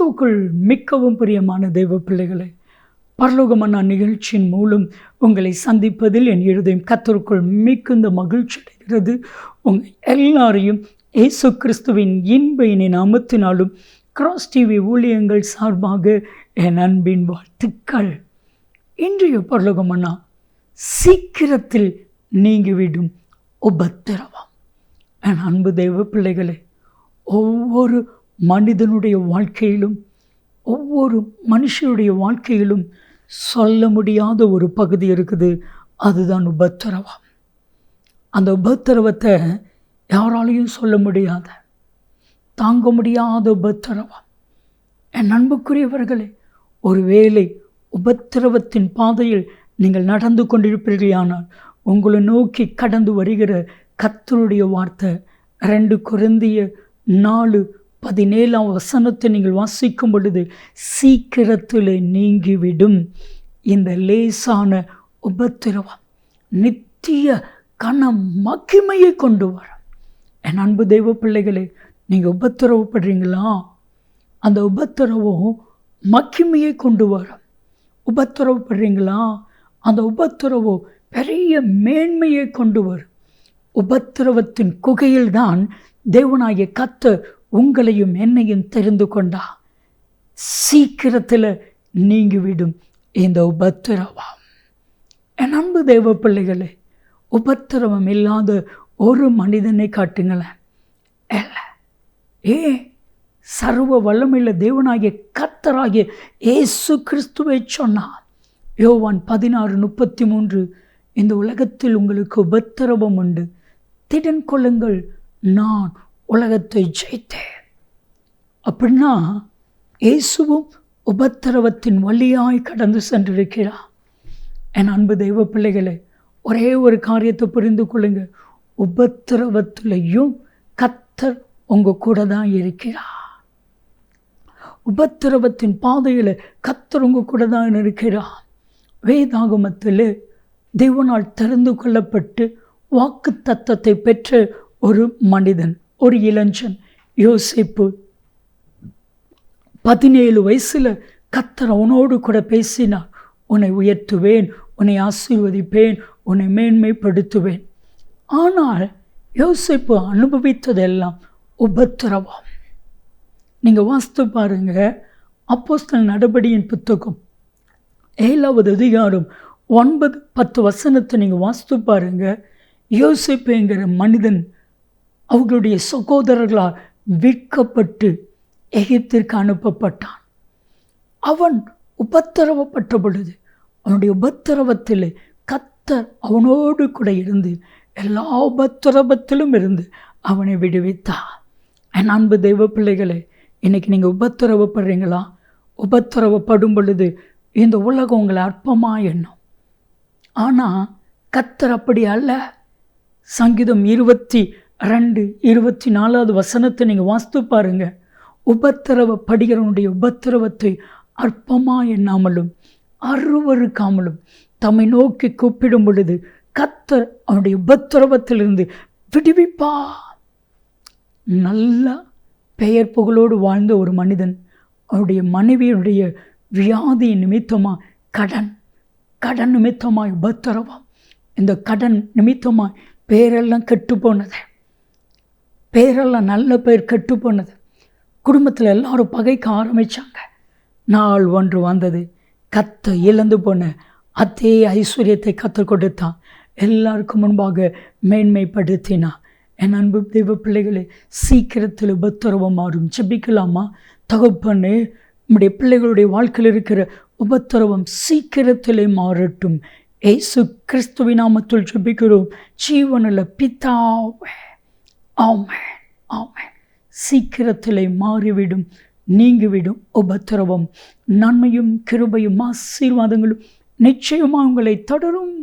கிறிஸ்துவுக்குள் மிக்கவும் பிரியமான தெய்வ பிள்ளைகளே, பரலோகமான நிகழ்ச்சியின் மூலம் உங்களை சந்திப்பதில் என் இருதயம் கர்த்தருக்குள் மிகுந்த மகிழ்ச்சி அடைகிறது. உங்கள் எல்லாரையும் இயேசு கிறிஸ்துவின் இன்ப இனி நாமத்தினாலும் கிராஸ் டிவி ஊழியங்கள் சார்பாக என் அன்பின் வாழ்த்துக்கள். இன்றைய பரலோகமன்னா சீக்கிரத்தில் நீங்கிவிடும் உபத்திரவம். என் அன்பு தெய்வ பிள்ளைகளே, ஒவ்வொரு மனிதனுடைய வாழ்க்கையிலும் ஒவ்வொரு மனுஷனுடைய வாழ்க்கையிலும் சொல்ல முடியாத ஒரு பகுதி இருக்குது. அதுதான் உபத்திரவம். அந்த உபத்திரவத்தை யாராலையும் சொல்ல முடியாத, தாங்க முடியாத உபத்திரவம். என் அன்புக்குரியவர்களே, ஒருவேளை உபத்திரவத்தின் பாதையில் நீங்கள் நடந்து கொண்டிருப்பீர்களானால் உங்களை நோக்கி கடந்து வருகிற கர்த்தருடைய வார்த்தை 2 கொரிந்தியர் 4:17 நீங்கள் வாசிக்கும் பொழுது, சீக்கிரத்தில் நீங்கிவிடும் இந்த லேசான உபத்திரவம் நித்திய கன மகிமையை கொண்டு வரும். என் அன்பு தெய்வ பிள்ளைகளே, நீங்கள் உபத்திரவப்படுறீங்களா? அந்த உபத்திரவம் மகிமையை கொண்டு வரும். உபத்திரவப்படுறீங்களா? அந்த உபத்திரவம் பெரிய மேன்மையை கொண்டு வரும். உபத்திரவத்தின் குகையில்தான் தேவனாகிய கர்த்தர் உங்களையும் என்னையும் தெரிந்து கொண்டா. சீக்கிரத்தில் நீங்கிவிடும் இந்த உபத்திரவம். என் அன்பு தெய்வ பிள்ளைகளே, உபத்திரவம் இல்லாத ஒரு மனிதனை காட்டுங்களேன். சர்வ வல்லமையுள்ள தேவனாகிய கர்த்தராகிய இயேசு கிறிஸ்துவை சொன்னார். யோவான் 16:33, இந்த உலகத்தில் உங்களுக்கு உபத்திரவம் உண்டு, திடன் கொள்ளுங்கள், நான் உலகத்தை ஜெயித்தேன். அப்படின்னா இயேசுவும் உபத்திரவத்தின் வழியாய் கடந்து சென்றிருக்கிறார். என் அன்பு தெய்வ பிள்ளைகளே, ஒரே ஒரு காரியத்தை புரிந்து கொள்ளுங்க. உபத்திரவத்திலையும் கர்த்தர் உங்கள் கூட தான் இருக்கிறார். உபத்திரவத்தின் பாதையில் கர்த்தர் உங்கள் கூட தான் இருக்கிறார். வேதாகமத்தில் தேவனால் தெரிந்து கொள்ளப்பட்டு வாக்கு தத்தத்தை பெற்ற ஒரு மனிதன், ஒரு இளைஞன் யோசேப்பு. 17 வயசில் கர்த்தர் அவனோடு கூட பேசினார். உன்னை உயர்த்துவேன், உன்னை ஆசீர்வதிப்பேன், உன்னை மேன்மைப்படுத்துவேன். ஆனால் யோசேப்பு அனுபவித்ததெல்லாம் உபத்திரவம். நீங்கள் வாசித்து பாருங்க, அப்போஸ்தலர் நடபடியின் புத்தகம் 7வது அதிகாரம் 9-10 நீங்கள் வாசித்து பாருங்க. யோசேப்புங்கிற மனிதன் அவர்களுடைய சகோதரர்களால் விற்கப்பட்டு எகிப்திற்கு அனுப்பப்பட்டான். அவன் உபத்திரவப்பட்ட பொழுது அவனுடைய உபத்திரவத்தில் கர்த்தர் அவனோடு கூட இருந்து எல்லா உபத்திரவத்திலும் இருந்து அவனை விடுவித்தார். என் அன்பு தெய்வ பிள்ளைகளே, இன்றைக்கி நீங்கள் உபத்திரவப்படுறீங்களா? உபத்திரவப்படும் பொழுது இந்த உலகம் உங்களை அற்பமாக எண்ணும். ஆனால் கர்த்தர் அப்படி அல்ல. சங்கீதம் 22:24 நீங்கள் வாசித்து பாருங்க. உபத்திரவப்படுகிறவனுடைய உபத்திரவத்தை அற்பமாக எண்ணாமலும் அருவருக்காமலும் தம்மை நோக்கி கூப்பிடும் பொழுது கர்த்தர் அவனுடைய உபத்திரவத்திலிருந்து விடுவிப்பா. நல்ல பெயர் புகழோடு வாழ்ந்த ஒரு மனிதன், அவருடைய மனைவியுடைய வியாதி நிமித்தமாக கடன் நிமித்தமாய் உபத்திரவம். இந்த கடன் நிமித்தமாய் பேரெல்லாம் கெட்டு போனது. பேரெல்லாம் நல்ல பேர் கெட்டு போனது. குடும்பத்தில் எல்லாரும் பகைக்க ஆரம்பித்தாங்க. நாள் ஒன்று வந்தது, கர்த்தர் இழந்து போன அதே ஐஸ்வர்யத்தை கர்த்தர் கொடுத்தான். எல்லாருக்கும் முன்பாக மேன்மைப்படுத்தினான். என் அன்பு தெய்வ பிள்ளைகளே, சீக்கிரத்தில் உபத்திரவம் மாறும். ஜெபிக்கலாமா? தகப்பனே, நம்முடைய பிள்ளைகளுடைய வாழ்க்கையில் இருக்கிற உபத்திரவம் சீக்கிரத்திலே மாறட்டும். இயேசு கிறிஸ்துவின் நாமத்தில் ஜெபிக்கிறோம் ஜீவனுள்ள பிதாவே, ஆமென், ஆமென். சீக்கிரத்திலே மாறிவிடும், நீங்கிவிடும் உபத்திரவம். நன்மையும் கிருபையும் ஆசீர்வாதங்களும் நிச்சயமாக உங்களை தொடரும்.